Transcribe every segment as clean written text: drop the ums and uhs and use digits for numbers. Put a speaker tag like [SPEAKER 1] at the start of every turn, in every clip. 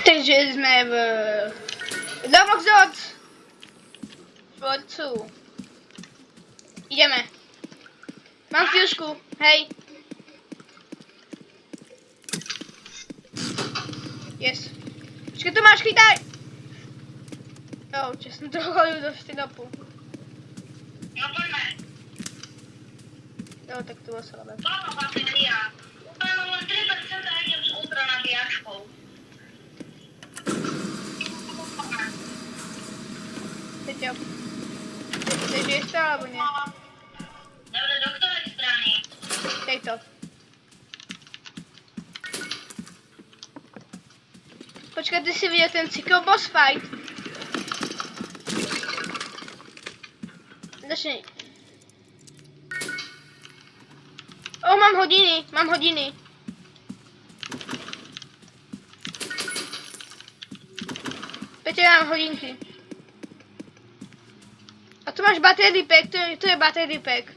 [SPEAKER 1] že sme v domoch od vodcu. Ideme. Mám fľušku, hej. Yes. Počkaj, tu máš, chytaj! Čo som to hodil do styropu.
[SPEAKER 2] No poďme.
[SPEAKER 1] Tak to bolo slabé.
[SPEAKER 2] Toto batéria. Úplne mám len 3% a idem s ultra nabíjačkou.
[SPEAKER 1] Peťo. Ty žiješ to, alebo nie?
[SPEAKER 2] Dobre, do ktorej strany?
[SPEAKER 1] Tejto. Počkaj, ty si videl ten cykel boss fight? Začni. Mám hodiny. Peťo, ja mám hodinky. A tu máš battery pack, tu je battery pack.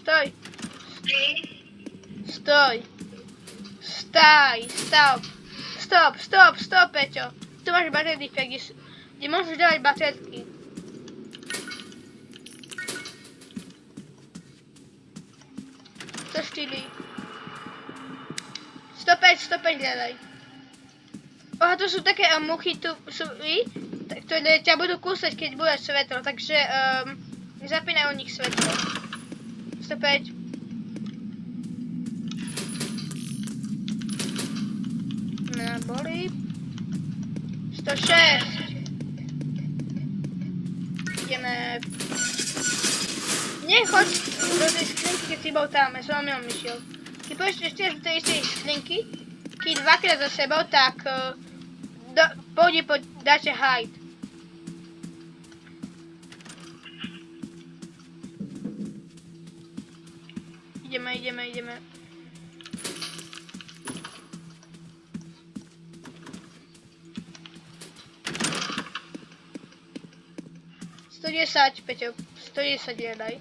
[SPEAKER 1] Stoj. Stop, Peťo. Tu máš battery pack, kde môžeš dávať baterky. To 4. 105 hľadaj. To sú také muchy, tu sú ktoré ťa budú kúsať, keď bude svetlo, takže zapínaj u nich svetlo. 105. Boli. 106. Ideme. Nechoď do tej skrinky, keď si bol tam, ja som vám išiel. Keď pôjdeš ešte do tej istej skrinky, keď dvakrát za sebou, tak dáte hide. Ideme. 110, Peťo, 110 je daj.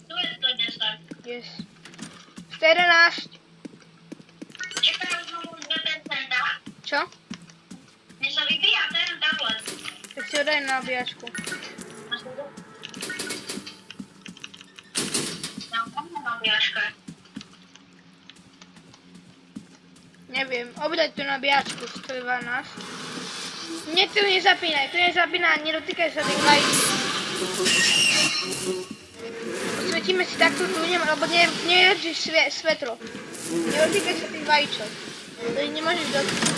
[SPEAKER 2] Tu je 110.
[SPEAKER 1] Yes. 111.
[SPEAKER 2] Čakaj, už mám už 2%.
[SPEAKER 1] Čo?
[SPEAKER 2] Mne sa vybíja ten tablet.
[SPEAKER 1] Tak si ho daj na nabíjačku.
[SPEAKER 2] Ja mám nabíjačka.
[SPEAKER 1] Neviem, obdať tú nabíjačku 112. Nie, tu nezapínaj, nedotýkaj sa tých vajíčok. Osvietíme si takto tu, lebo nedržíš svetlo. Nedotýkaj sa tých vajíčok. To ich nemôžeš dotýkať.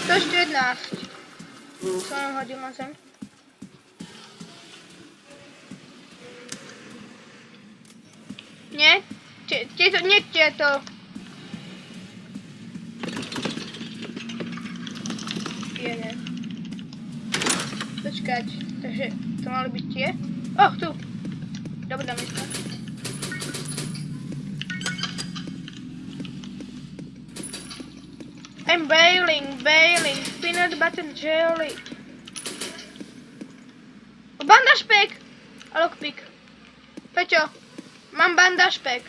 [SPEAKER 1] 114. Som ho hodil na zem. Nie? Tieto. Jeden. Počkať, takže to mali byť tie. Tu. Dobre, dám to. I'm bailing, peanut butter jelly. Bandáž pack! A lockpick. Peťo, mám bandáž pack.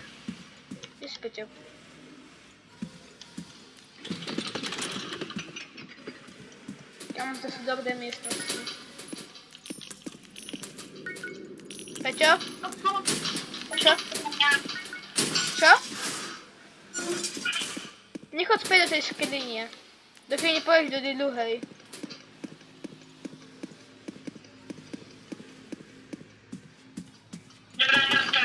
[SPEAKER 1] Kde si, Peťo? Tam to sú dobré miestnosti. Peťo? Čo? Čo? Nechoď späť do tej skrine. Dokedy nepôjdeš do tej druhej.
[SPEAKER 2] Dobrá noska.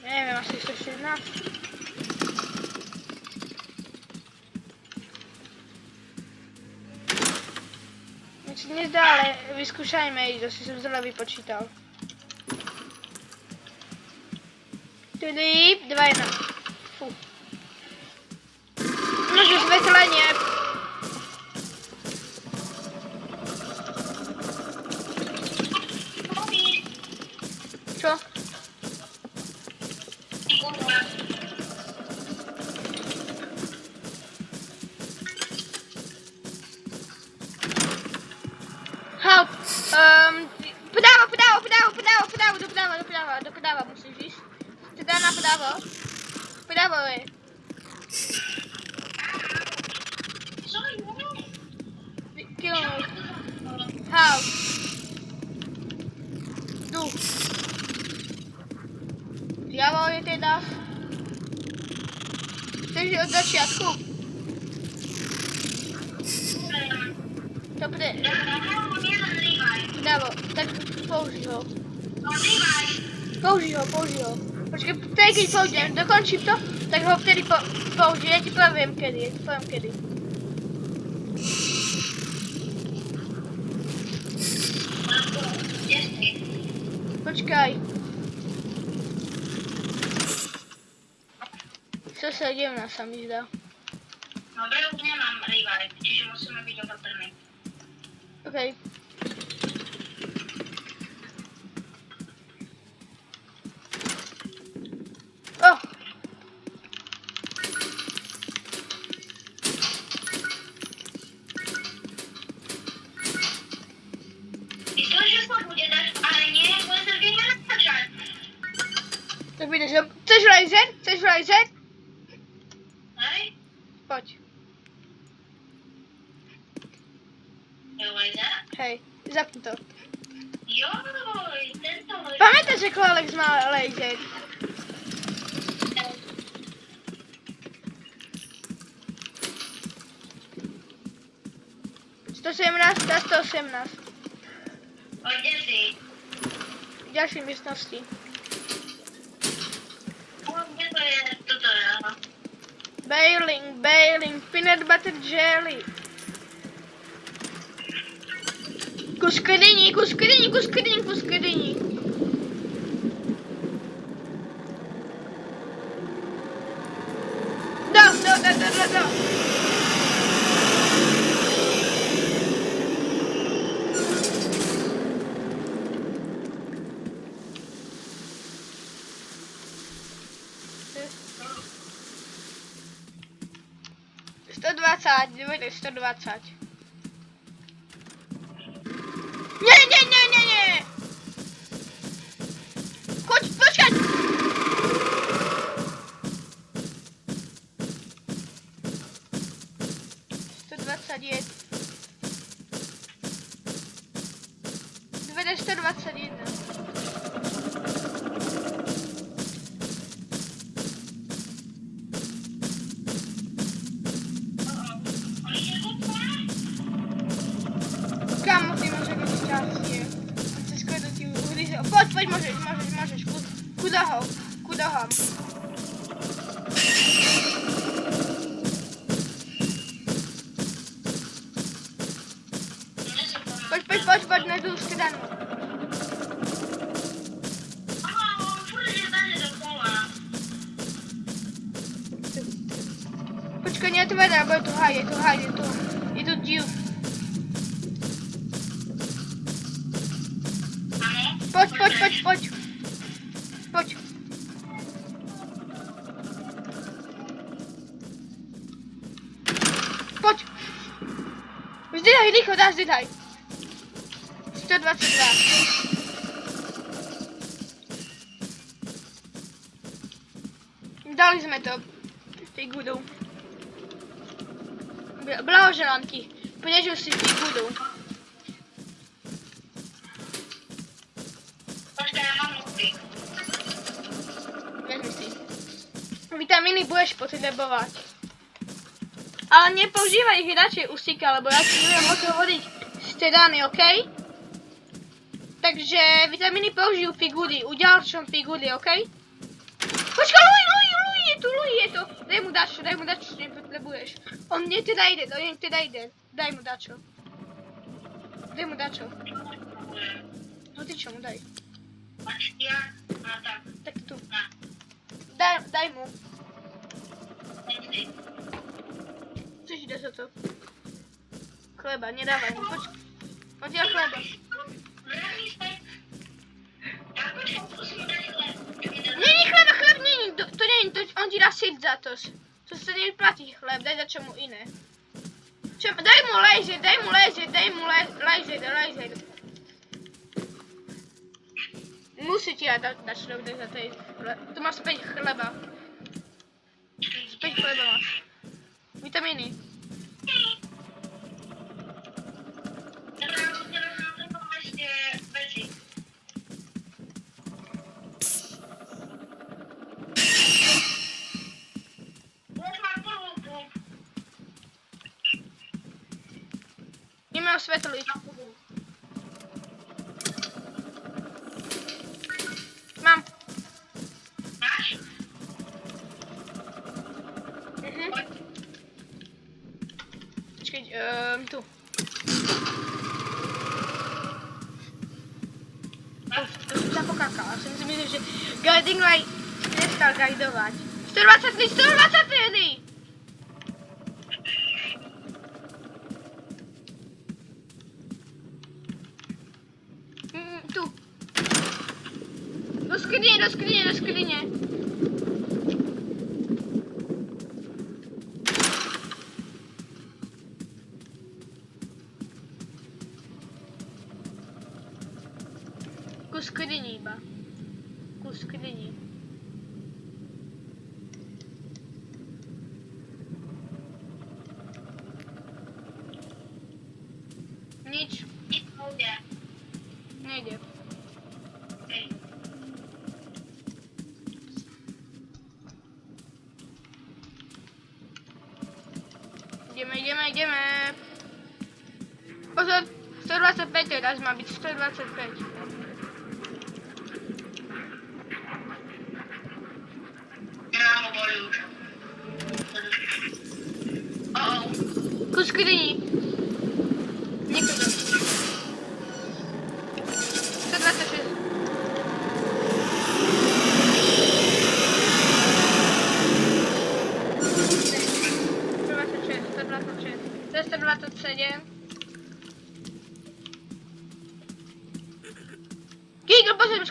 [SPEAKER 1] Neviem, asi 114. Mne sa nezdá, ale vyskúšajme ísť, asi som zle vypočítal. 3, 2, 1. Fú. Nože svetlenie. Čo? Help! Podáva! doprava musíš ísť. Teda napravo. Pravo je.
[SPEAKER 2] Co je?
[SPEAKER 1] Kilometr. House. Tu. Zľavo je teda. Chceš od začiatku? Dobre. Pravo, tak použij ho. Použij ho. Počkej, vtedy keď použijem, dokončím to, tak ho vtedy použijem. Ja ti poviem kedy. Počkaj. 117 sa mi zdá.
[SPEAKER 2] Dobre, už nemám revive, čiže musíme byť opatrní.
[SPEAKER 1] Okej. Oh!
[SPEAKER 2] Myslíš, že sa bude dať, ale nie, bude sa vždy natáčať.
[SPEAKER 1] Tak vidíš, že... Chceš laser?
[SPEAKER 2] Hej?
[SPEAKER 1] Poď.
[SPEAKER 2] Je laser?
[SPEAKER 1] Hej, zapni to.
[SPEAKER 2] Joj, tento laser.
[SPEAKER 1] Pamätáš, ako Alex má laser? Tá 118.
[SPEAKER 2] Kde si?
[SPEAKER 1] V ďalšej miestnosti.
[SPEAKER 2] Kde to je? Toto je, aha.
[SPEAKER 1] Bailing, peanut butter jelly. Kus skrini. Do. Dojde 120. Nie! Počkaj! Dojde 121. Kamo, ty może być szczęście. Wszystko do ciebie ugryzę. Chodź, możesz. Kudocham. Chodź na dół skydanu. Poczekaj, nie otwieraj, bo tu hajdzie, tu. I tu dziób. Chodź. Chodź. Zdylaj, licho, zdylaj. 122. Dali sme to. Figudu. Blahoželanky. Poniežil si figudu. Vitamíny budeš potrebovať. Ale nepoužívaj ich radšej usíka, lebo ja si neviem o to hovoriť z tedány, OK? Takže vitamíny použijú figury, u ďalšom figury, OK? Počkaj, Luj je to. Daj mu dačo, čo nepotrebuješ. On mne teda ide, Daj mu dačo. No ty čo mu daj? Tak tu. Daj mu. Co ti dá za to? Chleba, nedávaj mu. Poďa chleba. Není chleba, není. To není, on ti dá syt za to. To sa nevyplatí chleb, daj za čo mu iné. Daj mu laser. nesvietí a dáš rovne za tej... Tu máš 5 chleba. 5 chleba máš. Vitamíny.
[SPEAKER 2] Teraz mám ešte veci. Už mám prvú.
[SPEAKER 1] Nemám svetliť. Mám.
[SPEAKER 2] Máš?
[SPEAKER 1] Počkej, tu. To som sa pokákala. Som si myslel, že guiding light prestal guidovať. 123! Tu. Do skrine. Ku skrini iba. Ku skrini. Nič. Nejde. Ideme. Pozor, 125 teraz má byť, 125.
[SPEAKER 2] Nemám ho boli už.
[SPEAKER 1] Ku skrini. Niekto. 126. To je 127. Gigo, pozor.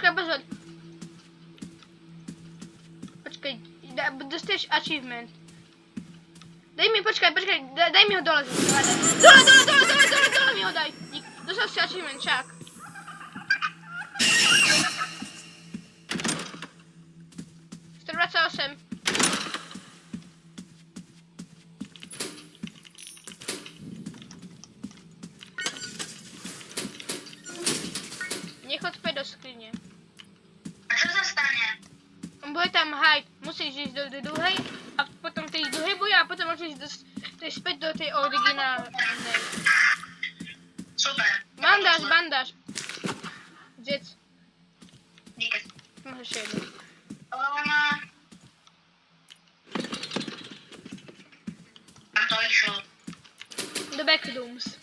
[SPEAKER 1] Počkaj, dostaneš achievement. Daj mi, počkaj, daj mi ho dole. Dole mi ho daj. Dostal si achievement, čak. Nechod späť do skrine.
[SPEAKER 2] A čo sa stane?
[SPEAKER 1] Bude tam hide, musíš ísť do druhej a potom tej druhej bude a potom môžeš ísť späť do tej originálnej.
[SPEAKER 2] Super.
[SPEAKER 1] Bandáž. Zjedz.
[SPEAKER 2] Díky.
[SPEAKER 1] Môžeš jednu.
[SPEAKER 2] A to išlo.
[SPEAKER 1] Do Backrooms.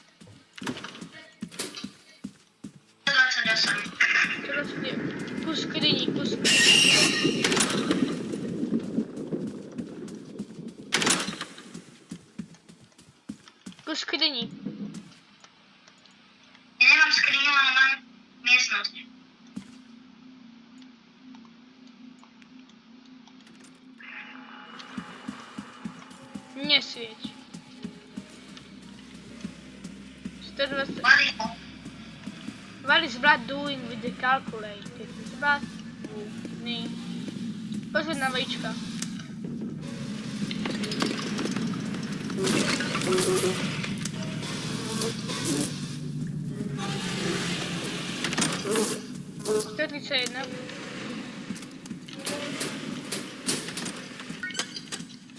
[SPEAKER 2] 128.
[SPEAKER 1] Ku skrini. Ku skrini.
[SPEAKER 2] Ja nemám skriňu, ale mám miestnosť.
[SPEAKER 1] Nesvieť. 120. What is Vlad doing with the calculator? Vlad doing. Pozor na vajíčka. To je 31.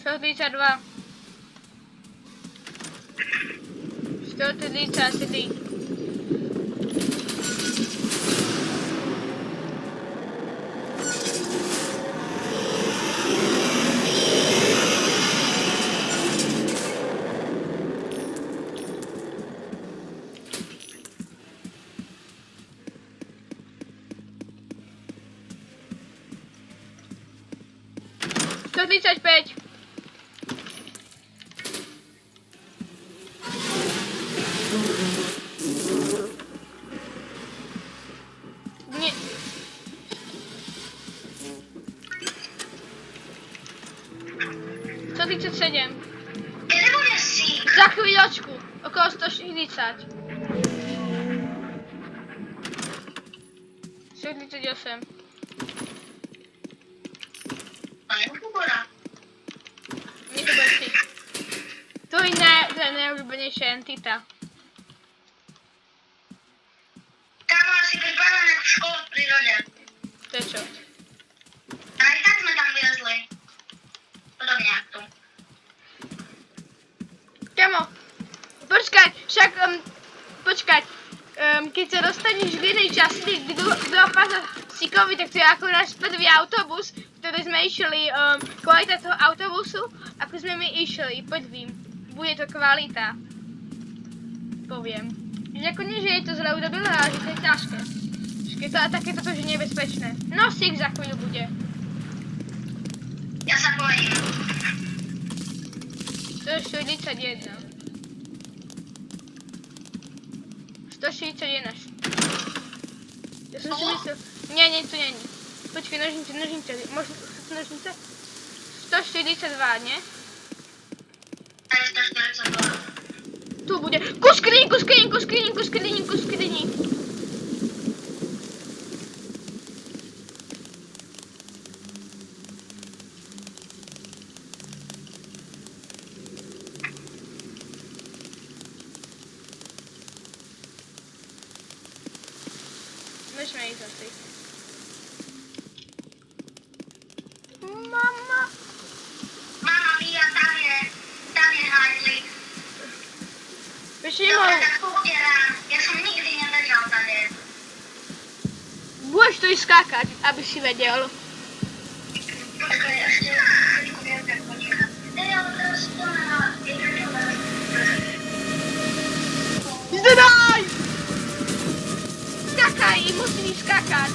[SPEAKER 1] 132. 133. To 35. Nie. 137.
[SPEAKER 2] Kedy bude sík?
[SPEAKER 1] Za chvíľočku. Okolo 140. 138.
[SPEAKER 2] To jest góra.
[SPEAKER 1] Nie to bez tych. To i najulubieniejsza entita.
[SPEAKER 2] Tam masz jakiś banan jak w szkole w przyrodzie.
[SPEAKER 1] To co?
[SPEAKER 2] Ale i tak my tam wylezli. Podobnie jak tu.
[SPEAKER 1] Čamo, počkaj, však, počkaj, keď sa dostaneš v jednej časti, kdo pása Sikovi, tak to je ako náš prvý autobus, ktorý sme išli, kvalita toho autobusu, ako sme my išli prvým. Bude to kvalita. Poviem. Že ako nie, že je to zle urobené, ale že to je ťažké. Keď to a takéto to, že nebezpečné. No, Sik za chvíľu bude.
[SPEAKER 2] Ja sa bojím.
[SPEAKER 1] 141. 141. Ja som si myslel... Nie, to není. Počkej, nožnice. Možno nožnice? 142, nie?
[SPEAKER 2] To jest 142.
[SPEAKER 1] Tu bude. Ku skrini. Môžeme ísť asi. Mama.
[SPEAKER 2] Mama mia, tam je hajzlik.
[SPEAKER 1] Vieš,
[SPEAKER 2] Dobre,
[SPEAKER 1] nemohol.
[SPEAKER 2] tak popieram. Ja som nikdy nebežal tady.
[SPEAKER 1] Budeš tu ísť skákať, aby si vedel.
[SPEAKER 2] Počkaj, ešte chvíľku viem, tak počítam. Ja teraz to na
[SPEAKER 1] Zdaj! Skakaj, musíš skakať.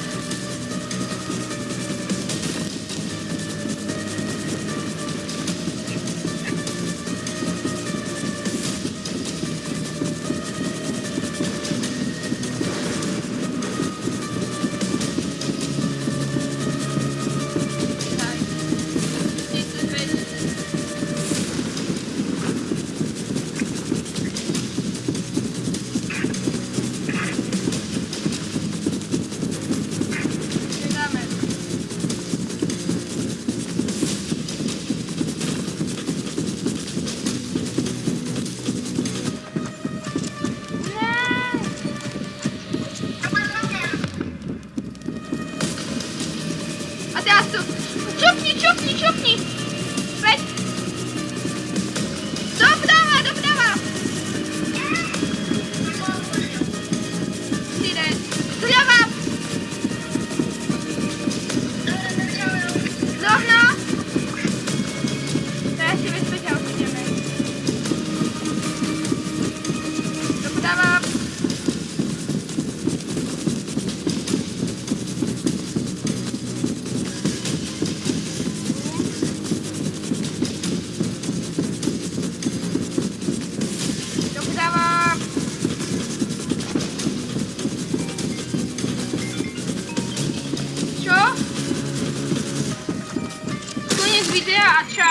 [SPEAKER 1] A teraz tu. Čupni. Veď. Doprava. Ide. Zľava. Rovno. Teraz si bezpečia ideme. Doprava. Doprava. Čo? Koniec videa a čau.